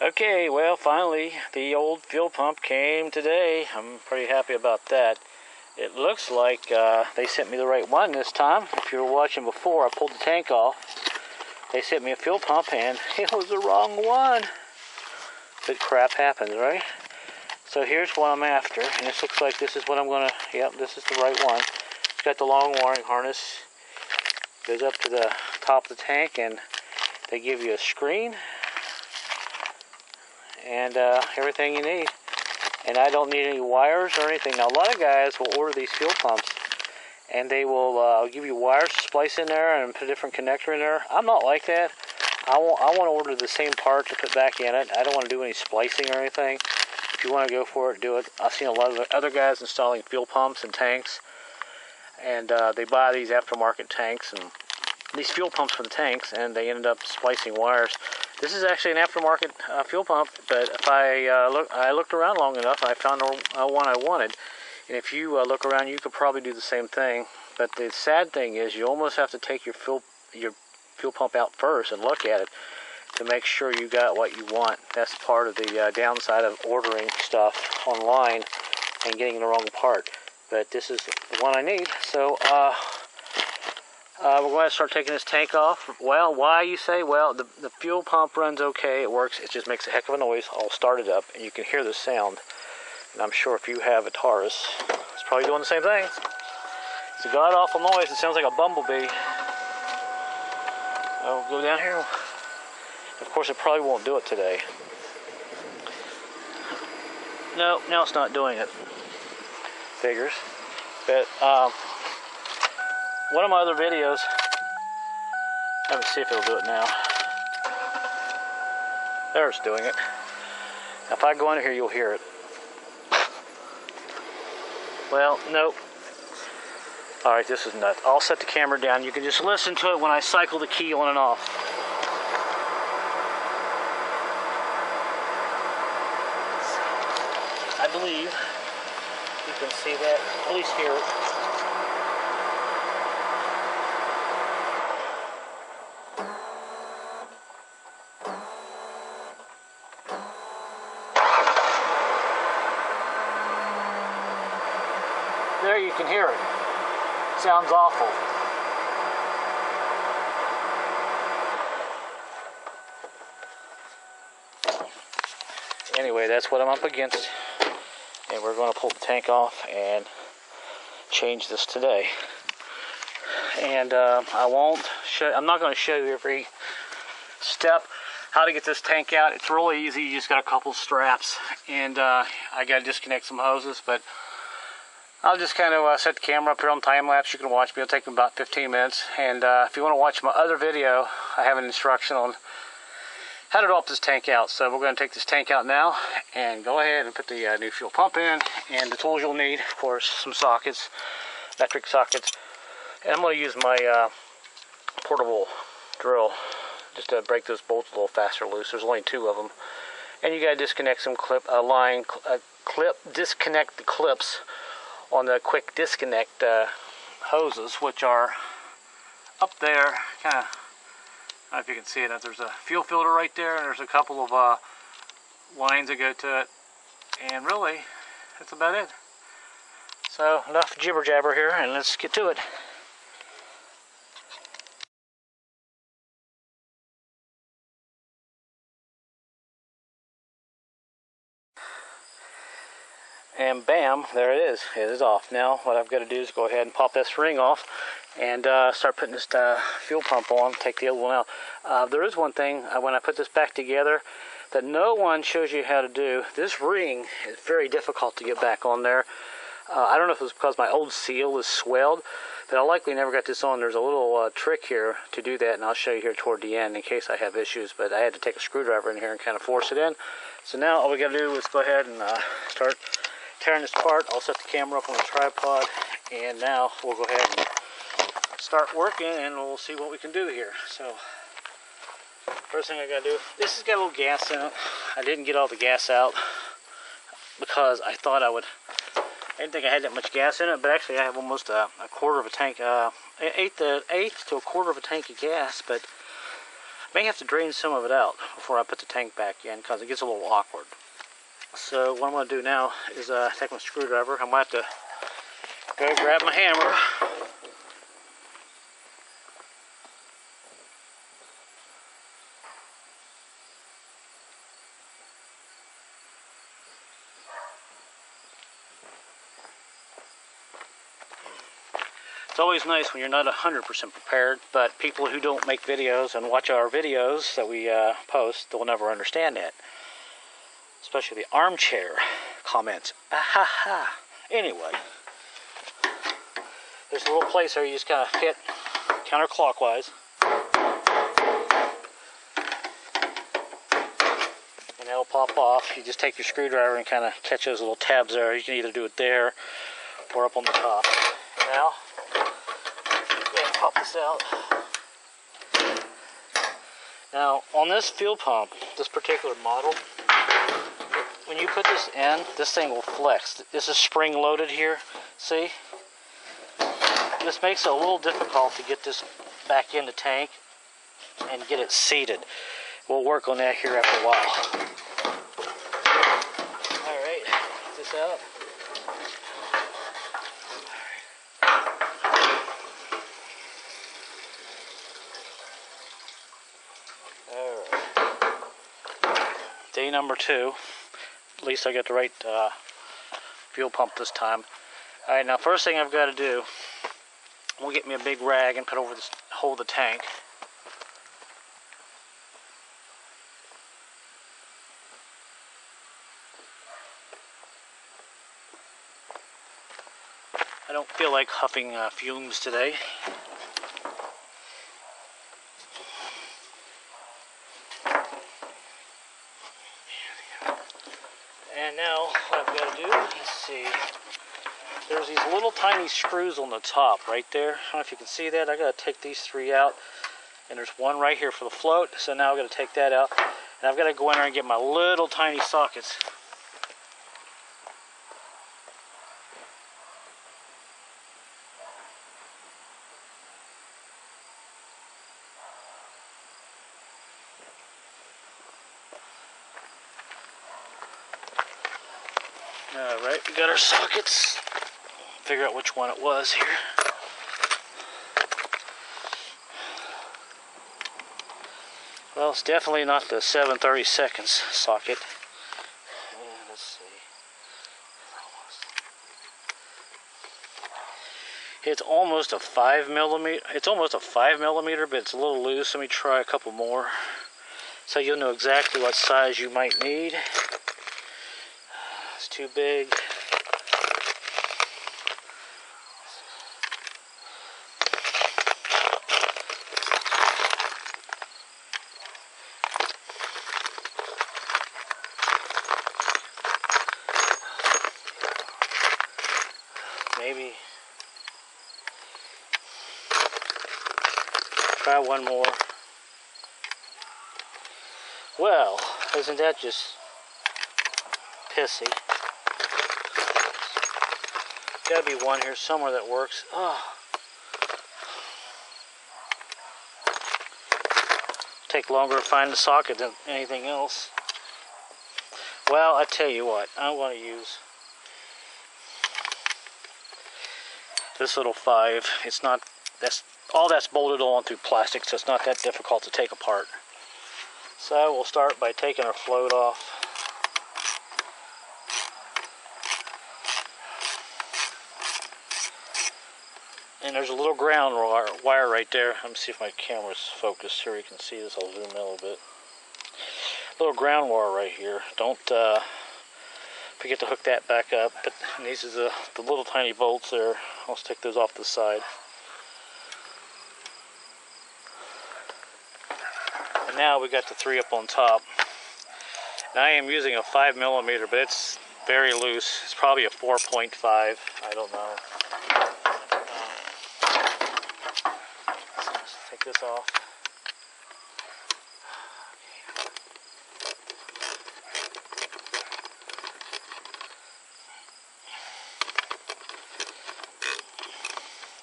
Okay, well, finally the old fuel pump came today. I'm pretty happy about that. It looks like they sent me the right one this time. If you were watching before, I pulled the tank off. They sent me a fuel pump and it was the wrong one. But crap happens, right? So here's what I'm after, and this looks like this is what I'm gonna, yep, this is the right one. It's got the long wiring harness. Goes up to the top of the tank, and they give you a screen and everything you need. And I don't need any wires or anything. Now, a lot of guys will order these fuel pumps, and they will give you wires to splice in there and put a different connector in there. I'm not like that. I want to order the same part to put back in it. I don't want to do any splicing or anything. If you want to go for it, do it. I've seen a lot of other guys installing fuel pumps and tanks, and they buy these aftermarket tanks and these fuel pumps for the tanks, and they ended up splicing wires. This is actually an aftermarket fuel pump, but if I looked around long enough, I found the one I wanted. And if you look around, you could probably do the same thing. But the sad thing is, you almost have to take your fuel pump out first and look at it to make sure you got what you want. That's part of the downside of ordering stuff online and getting the wrong part. But this is the one I need, so we're going to start taking this tank off. Well, why, you say? Well, the fuel pump runs okay, it works, it just makes a heck of a noise. I'll start it up, and you can hear the sound. And I'm sure if you have a Taurus, it's probably doing the same thing. It's a god-awful noise, it sounds like a bumblebee. I'll go down here. Of course, it probably won't do it today. No, now it's not doing it. Figures. But, one of my other videos, let me see if it'll do it now. There, it's doing it. Now, if I go under here, you'll hear it. Well, nope. Alright, this is nuts. I'll set the camera down. You can just listen to it when I cycle the key on and off. I believe you can see that, at least hear it. There, you can hear it. Sounds awful. Anyway, that's what I'm up against. And we're going to pull the tank off and change this today. And I'm not going to show you every step how to get this tank out. It's really easy. You just got a couple straps, and I got to disconnect some hoses, but I'll just kind of set the camera up here on time lapse. You can watch me. It'll take me about 15 minutes. And if you want to watch my other video, I have an instruction on how to drop this tank out. So we're going to take this tank out now and go ahead and put the new fuel pump in, and the tools you'll need, of course, some sockets, electric sockets. And I'm going to use my portable drill just to break those bolts a little faster loose. There's only 2 of them. And you got to disconnect some disconnect the clips on the quick disconnect hoses, which are up there, kind of, I don't know if you can see it. There's a fuel filter right there, and there's a couple of lines that go to it, and really, that's about it. So, enough jibber jabber here, and let's get to it. And bam, there it is. It is off. Now what I've got to do is go ahead and pop this ring off and start putting this fuel pump on, take the other one out. There is one thing, when I put this back together, that no one shows you how to do. This ring is very difficult to get back on there. I don't know if it was because my old seal is swelled, but I likely never got this on. There's a little trick here to do that, and I'll show you here toward the end in case I have issues, but I had to take a screwdriver in here and kind of force it in. So now all we got to do is go ahead and start tearing this apart. I'll set the camera up on the tripod, and now we'll go ahead and start working, and we'll see what we can do here. So first thing I gotta do, this has got a little gas in it. I didn't get all the gas out because I thought I didn't think I had that much gas in it, but actually I have almost a quarter of a tank, eighth to a quarter of a tank of gas. But May have to drain some of it out before I put the tank back in because it gets a little awkward. So what I'm going to do now is take my screwdriver. I'm going to have to go grab my hammer. It's always nice when you're not 100% prepared, but people who don't make videos and watch our videos that we post, they'll never understand that. Especially the armchair comments. Ahaha. Anyway, there's a little place there you just kind of hit counterclockwise. And it'll pop off. You just take your screwdriver and kind of catch those little tabs there. You can either do it there or up on the top. Now, pop this out. Now, on this fuel pump, this particular model, when you put this in, this thing will flex. This is spring loaded here, see? This makes it a little difficult to get this back in the tank and get it seated. We'll work on that here after a while. Alright, get this out. Day number 2. At least I got the right fuel pump this time. Alright, now first thing I've got to do, I'm going to get me a big rag and put over this, hold the tank. I don't feel like huffing fumes today. And now what I've got to do, let's see, there's these little tiny screws on the top right there. I don't know if you can see that. I got to take these 3 out, and there's one right here for the float. So now I've got to take that out, and I've got to go in there and get my little tiny sockets. Alright, we got our sockets. Figure out which one it was here. Well, it's definitely not the 7/32 socket. And let's see. It's almost a 5mm. It's almost a 5mm, but it's a little loose. Let me try a couple more, so you'll know exactly what size you might need. It's too big. Maybe try one more. Well, isn't that just pissy? Gotta be one here somewhere that works. Oh. Take longer to find the socket than anything else. Well, I tell you what, I want to use this little 5. It's not, all that's bolted on through plastic, so it's not that difficult to take apart. So we'll start by taking our float off. And there's a little ground wire right there. Let me see if my camera's focused here. You can see this. I'll zoom in a little bit. Little ground wire right here. Don't forget to hook that back up. But these is the little tiny bolts there. I'll take those off to the side. And now we got the 3 up on top. Now I am using a 5mm, but it's very loose. It's probably a 4.5. I don't know. Let's take this off.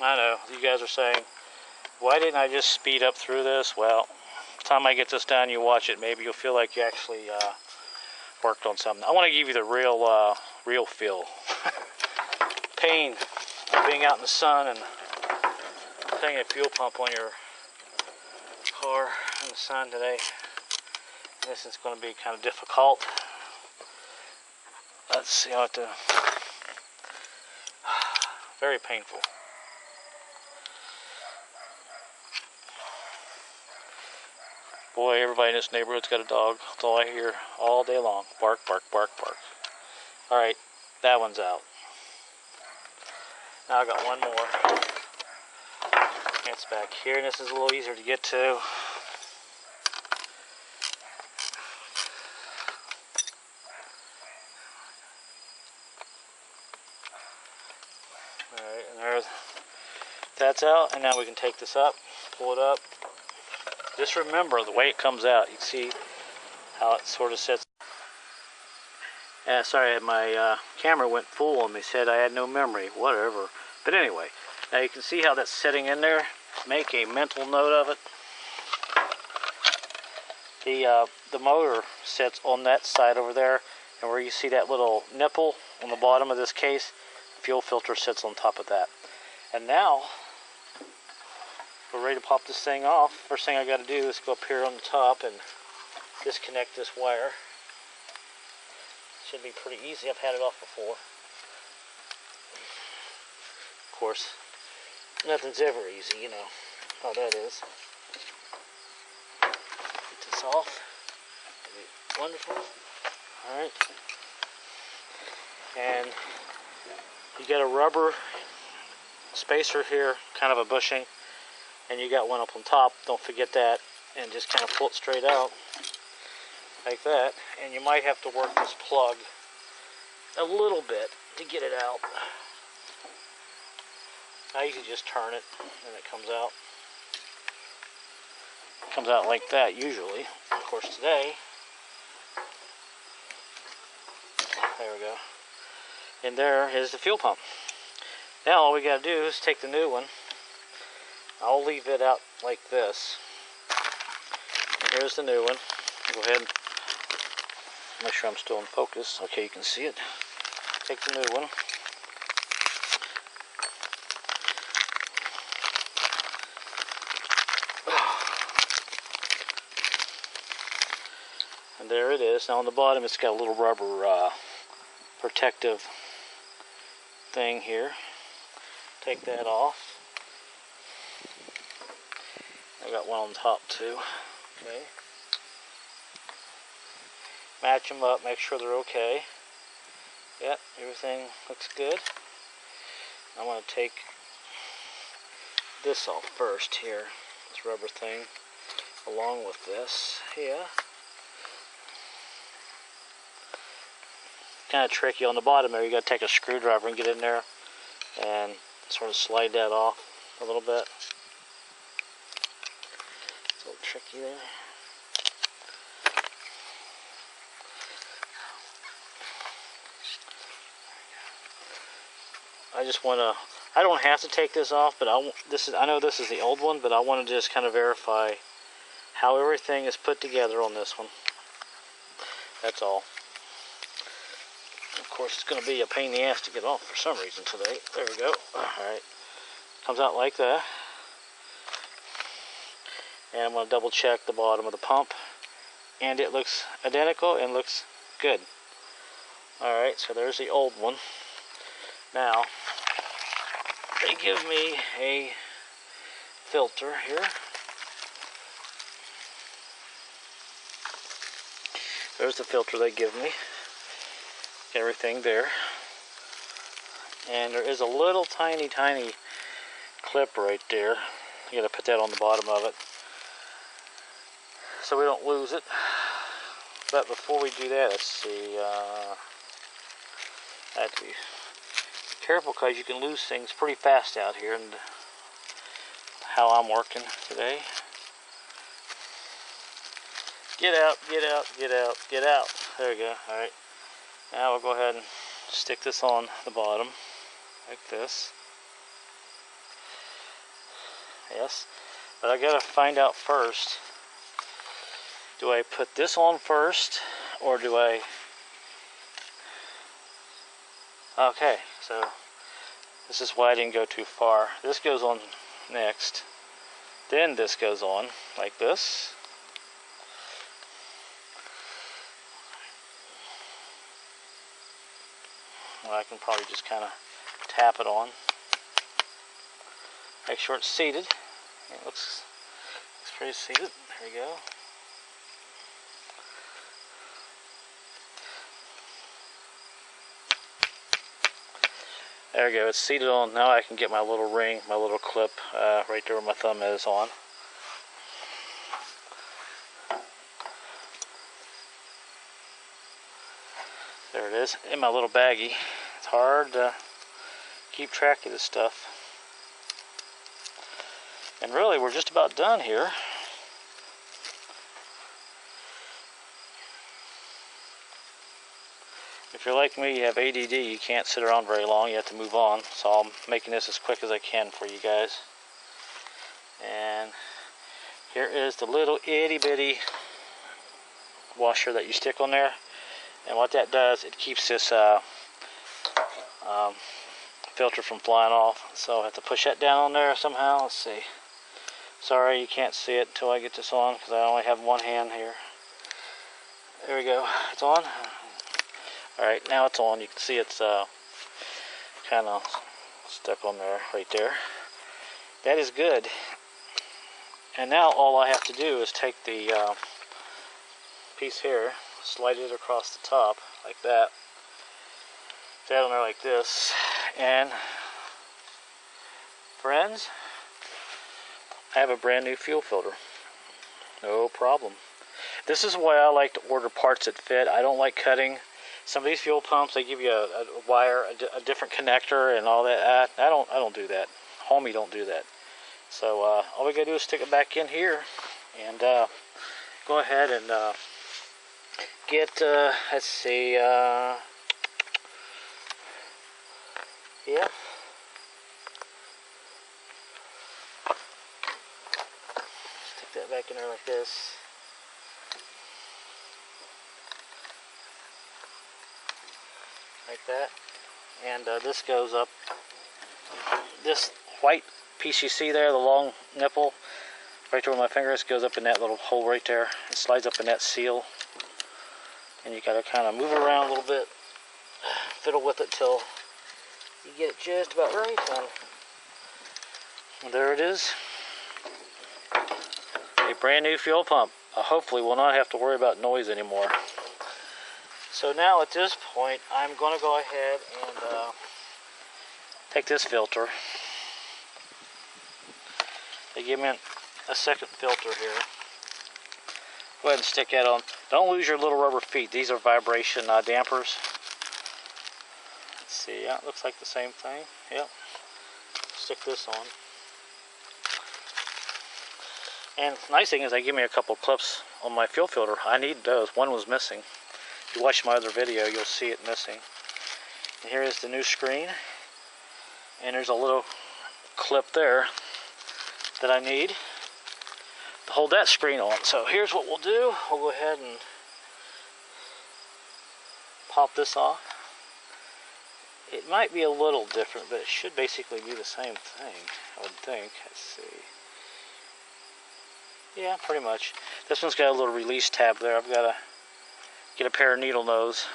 I know, you guys are saying, why didn't I just speed up through this? Well, time I get this done, you watch it, maybe you'll feel like you actually worked on something. I want to give you the real feel. Pain of being out in the sun and putting a fuel pump on your car in the sun today. This is going to be kind of difficult. Let's see how to. Very painful. Boy, everybody in this neighborhood's got a dog. That's all I hear all day long. Bark, bark, bark, bark. Alright, that one's out. Now I got one more. It's back here, and this is a little easier to get to. Alright, and there's that's out, and now we can take this up, pull it up. Just remember the way it comes out. You can see how it sort of sits. Sorry, my camera went full on me. Said I had no memory. Whatever. But anyway, now you can see how that's sitting in there. Make a mental note of it. The motor sits on that side over there, and where you see that little nipple on the bottom of this case, the fuel filter sits on top of that. And now we're ready to pop this thing off. First thing I got to do is go up here on the top and disconnect this wire. Should be pretty easy. I've had it off before. Of course, nothing's ever easy, you know how that is. Get this off. That'd be wonderful. Alright. And you got a rubber spacer here, kind of a bushing. And you got one up on top, don't forget that, and just kind of pull it straight out like that. And you might have to work this plug a little bit to get it out. Now you can just turn it and it comes out. It comes out like that usually. Of course today, there we go. And there is the fuel pump. Now all we got to do is take the new one. I'll leave it out like this. And here's the new one. Go ahead and make sure I'm still in focus. Okay, you can see it. Take the new one. And there it is. Now on the bottom it's got a little rubber protective thing here. Take that off. I got one on top too. Okay. Match them up, make sure they're okay. Yep, everything looks good. I'm going to take this off first here, this rubber thing, along with this here. Kind of tricky on the bottom there. You got to take a screwdriver and get in there and sort of slide that off a little bit. It's a little tricky there. I just want to, I don't have to take this off, but I know this is the old one, but I want to just kind of verify how everything is put together on this one. That's all. Of course, it's going to be a pain in the ass to get off for some reason today. There we go. Alright. Comes out like that. And I'm going to double check the bottom of the pump. And it looks identical and looks good. Alright, so there's the old one. Now, they give me a filter here. There's the filter they give me. Everything there. And there is a little tiny clip right there. You gotta put that on the bottom of it so we don't lose it. But before we do that, let's see. I have to be careful because you can lose things pretty fast out here, and how I'm working today. Get out, get out, get out, get out. There we go. Alright. Now we'll go ahead and stick this on the bottom like this. Yes. But I gotta find out first Do I put this on first, or do I... Okay, so this is why I didn't go too far. This goes on next. Then this goes on, like this. Well, I can probably just kind of tap it on. Make sure it's seated. It looks pretty seated. There we go. There we go, it's seated on. Now I can get my little ring, my little clip right there where my thumb is on. There it is, in my little baggie. It's hard to keep track of this stuff. And really, we're just about done here. If you're like me, you have ADD, you can't sit around very long, you have to move on. So I'm making this as quick as I can for you guys. And here is the little itty bitty washer that you stick on there. And what that does, it keeps this filter from flying off. So I have to push that down on there somehow. Let's see. Sorry, you can't see it until I get this on because I only have one hand here. There we go. It's on. Alright, now it's on. You can see it's kind of stuck on there, right there. That is good. And now all I have to do is take the piece here, slide it across the top, like that. That on there like this. And, friends, I have a brand new fuel filter. No problem. This is why I like to order parts that fit. I don't like cutting. Some of these fuel pumps, they give you a wire, a different connector and all that. I don't do that. Homie don't do that. So all we gotta do is stick it back in here and go ahead and get, let's see, yeah. Stick that back in there like this. Like that, and this goes up, this white piece you see there, the long nipple right there where my finger is, goes up in that little hole right there. It slides up in that seal, and you gotta kind of move it around a little bit, fiddle with it till you get it just about right, and there it is, a brand new fuel pump. Hopefully we'll not have to worry about noise anymore. So now at this point, I'm going to go ahead and take this filter. They give me a second filter here. Go ahead and stick that on. Don't lose your little rubber feet. These are vibration dampers. Let's see, yeah, it looks like the same thing. Yep. Stick this on. And the nice thing is they give me a couple clips on my fuel filter. I need those. One was missing. If you watch my other video, you'll see it missing. And here is the new screen. And there's a little clip there that I need to hold that screen on. So here's what we'll do. We'll go ahead and pop this off. It might be a little different, but it should basically be the same thing, I would think. Let's see. Yeah, pretty much. This one's got a little release tab there. I've got to get a pair of needle nose.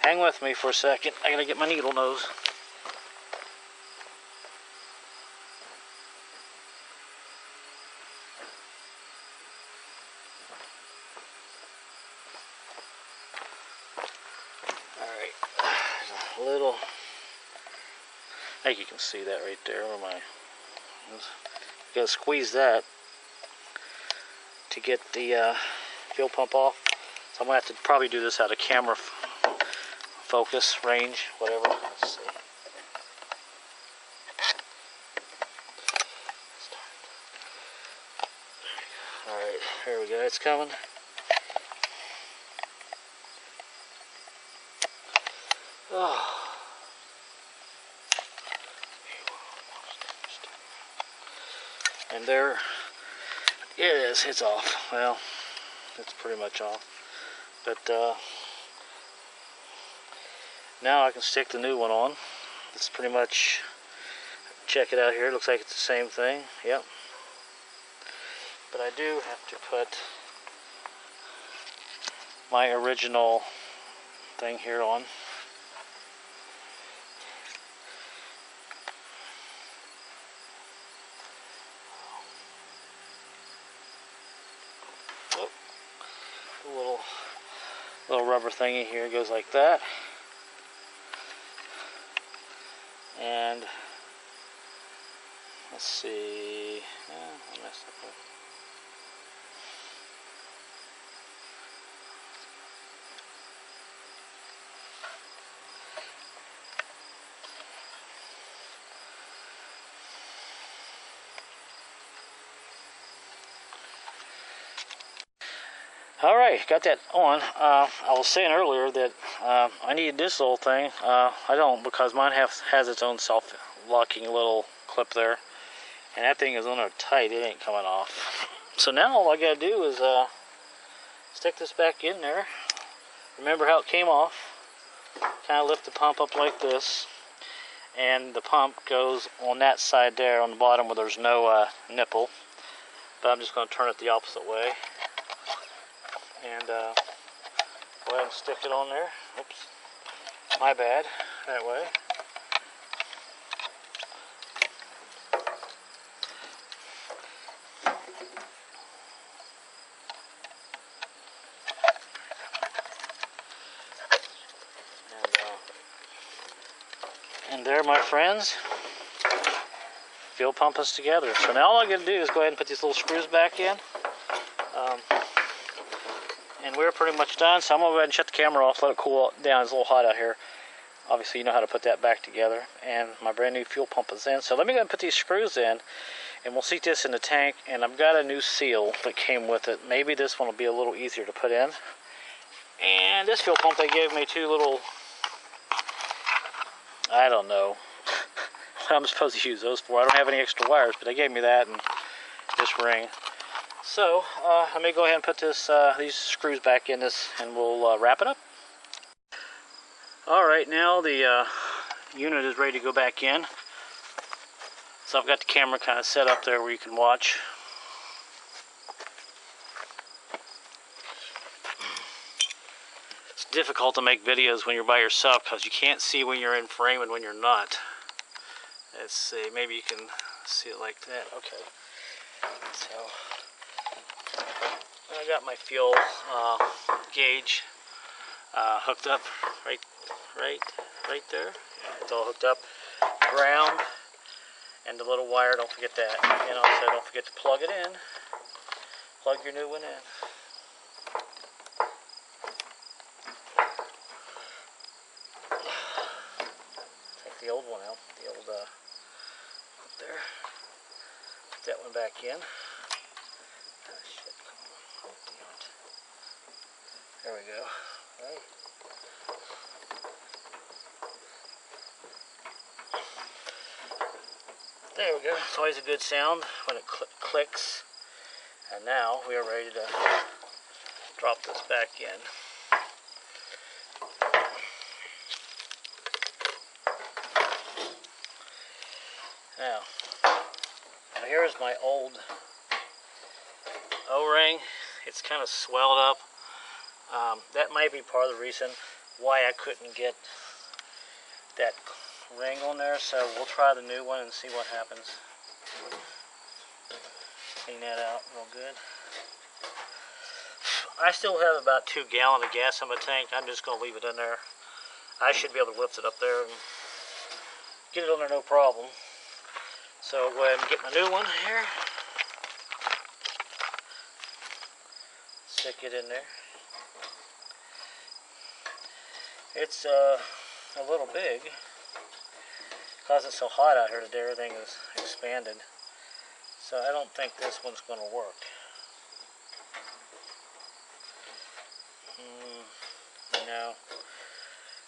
Hang with me for a second. I gotta get my needle nose. Alright. There's a little... I think you can see that right there where my... You gotta squeeze that to get the fuel pump off. So I'm going to have to probably do this out of camera focus, range, whatever. Let's see. Alright, here we go. It's coming. Oh. And there it is. It's off. Well, it's pretty much off. But now I can stick the new one on. It's pretty much, check it out here, it looks like it's the same thing. Yep. But I do have to put my original thing here on. Oh, little rubber thingy here goes like that. And let's see. I messed up. Alright, got that on. I was saying earlier that I needed this little thing. I don't, because mine has its own self-locking little clip there. And that thing is on there tight, it ain't coming off. So now all I gotta do is stick this back in there. Remember how it came off. Kind of lift the pump up like this. And the pump goes on that side there on the bottom where there's no nipple. But I'm just going to turn it the opposite way. And go ahead and stick it on there. Oops, my bad. That way. And there, my friends, fuel pump is together. So now all I got to do is go ahead and put these little screws back in. And we're pretty much done, so I'm going to go ahead and shut the camera off, let it cool down. It's a little hot out here. Obviously, you know how to put that back together. And my brand new fuel pump is in. So let me go ahead and put these screws in, and we'll seat this in the tank. And I've got a new seal that came with it. Maybe this one will be a little easier to put in. And this fuel pump, they gave me two little, I don't know what I'm supposed to use those for. I don't have any extra wires, but they gave me that and this ring. So, let me go ahead and put these screws back in this, and we'll wrap it up. Alright, now the unit is ready to go back in. So I've got the camera kind of set up there where you can watch. It's difficult to make videos when you're by yourself because you can't see when you're in frame and when you're not. Let's see, maybe you can see it like that. Okay. So I got my fuel gauge hooked up right there. Yeah, it's all hooked up. Ground and the little wire. Don't forget that. And also don't forget to plug it in. Plug your new one in. Take the old one out. The old up there. Put that one back in. There we go. Right. There we go. It's always a good sound when it clicks. And now we are ready to drop this back in. Now here's my old O-ring. It's kind of swelled up. That might be part of the reason why I couldn't get that ring on there, so we'll try the new one and see what happens. Clean that out real good. I still have about 2 gallons of gas in my tank. I'm just going to leave it in there. I should be able to lift it up there and get it on there no problem. So I'll go ahead and get my new one here. Stick it in there. It's a little big because it's so hot out here today. Everything is expanded, so I don't think this one's going to work. No,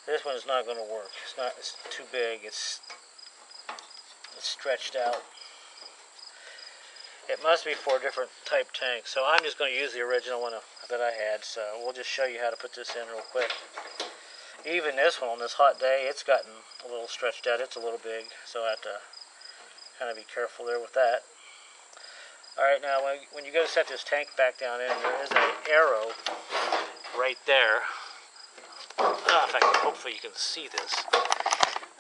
this one is not going to work. It's too big. It's stretched out. It must be for a different type tank, so I'm just going to use the original one that I had. So we'll just show you how to put this in real quick. Even this one on this hot day, it's gotten a little stretched out. It's a little big, so I have to kind of be careful there with that. Alright, now when you go to set this tank back down in, there is an arrow right there. In fact, hopefully you can see this.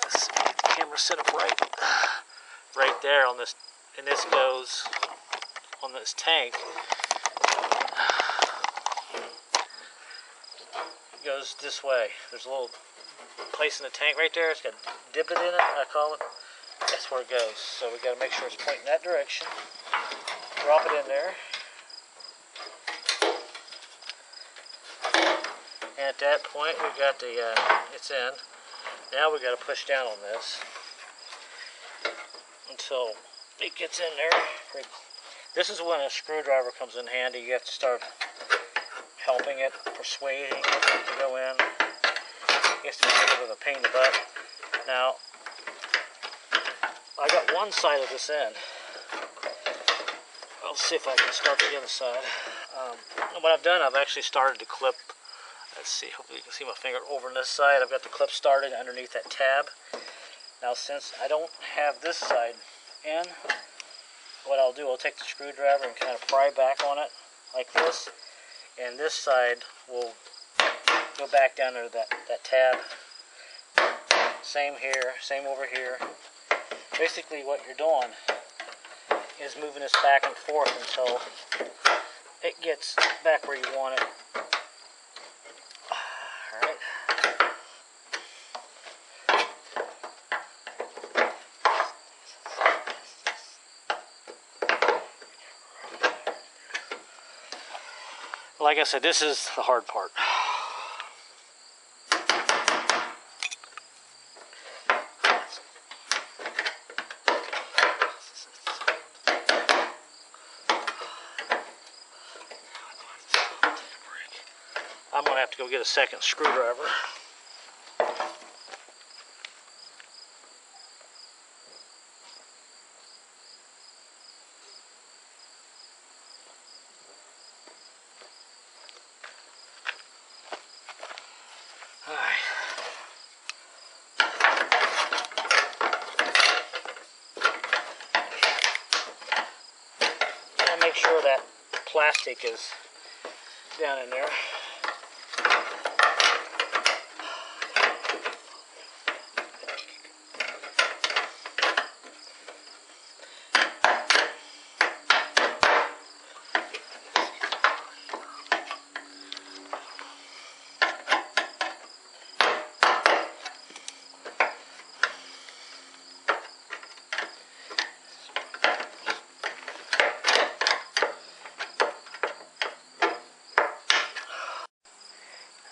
Let's get the camera set up right there on this, and this goes on this tank. It goes this way. There's a little place in the tank right there. It's got a divot in it, I call it. That's where it goes. So we got to make sure it's pointing that direction. Drop it in there. And at that point, we got the, it's in. Now we got to push down on this until it gets in there. This is when a screwdriver comes in handy. You have to start helping it, persuading it to go in. It's a bit of a pain in the butt. Now, I got one side of this end. I'll see if I can start the other side. What I've done, I've actually started to clip. Let's see, hopefully you can see my finger over on this side. I've got the clip started underneath that tab. Now since I don't have this side in, what I'll do, I'll take the screwdriver and kind of pry back on it like this. And this side will go back down to that tab. Same here, same over here. Basically what you're doing is moving this back and forth until it gets back where you want it. Alright. Like I said, this is the hard part. I'm going to have to go get a second screwdriver. Alright. And make sure that plastic is down in there.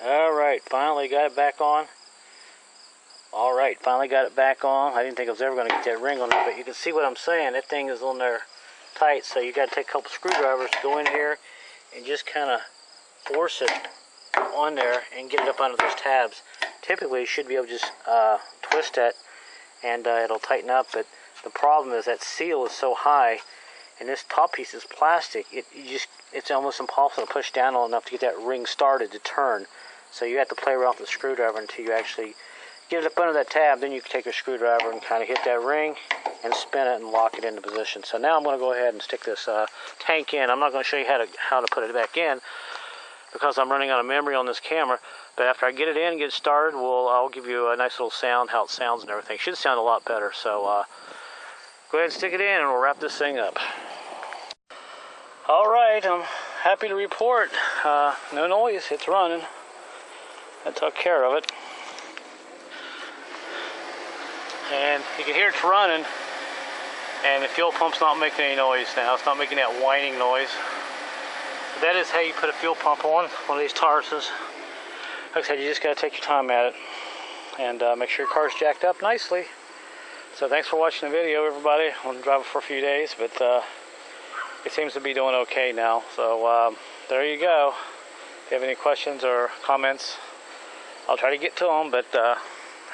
Alright, finally got it back on. Alright, finally got it back on. I didn't think I was ever going to get that ring on it, but you can see what I'm saying. That thing is on there tight, so you got to take a couple screwdrivers, go in here, and just kind of force it on there and get it up under those tabs. Typically, you should be able to just twist it, and it'll tighten up, but the problem is that seal is so high, and this top piece is plastic, it's almost impossible to push down on enough to get that ring started to turn. So you have to play around with the screwdriver until you actually get it up under that tab. Then you can take your screwdriver and kind of hit that ring and spin it and lock it into position. So now I'm going to go ahead and stick this tank in. I'm not going to show you how to put it back in because I'm running out of memory on this camera. But after I get it in, get it started, I'll give you a nice little sound, how it sounds and everything. It should sound a lot better. So go ahead and stick it in and we'll wrap this thing up. Alright, I'm happy to report no noise, it's running. I took care of it. And you can hear it's running, and the fuel pump's not making any noise now. It's not making that whining noise. But that is how you put a fuel pump on one of these Tauruses. Like I said, you just got to take your time at it and make sure your car's jacked up nicely. So thanks for watching the video, everybody. I'm driving for a few days, but it seems to be doing okay now. So there you go. If you have any questions or comments, I'll try to get to them, but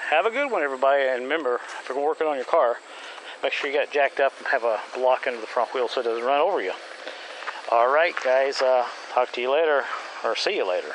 have a good one, everybody. And remember, if you're working on your car, Make sure you got it jacked up and have a block under the front wheel so it doesn't run over you. Alright guys, talk to you later, or see you later.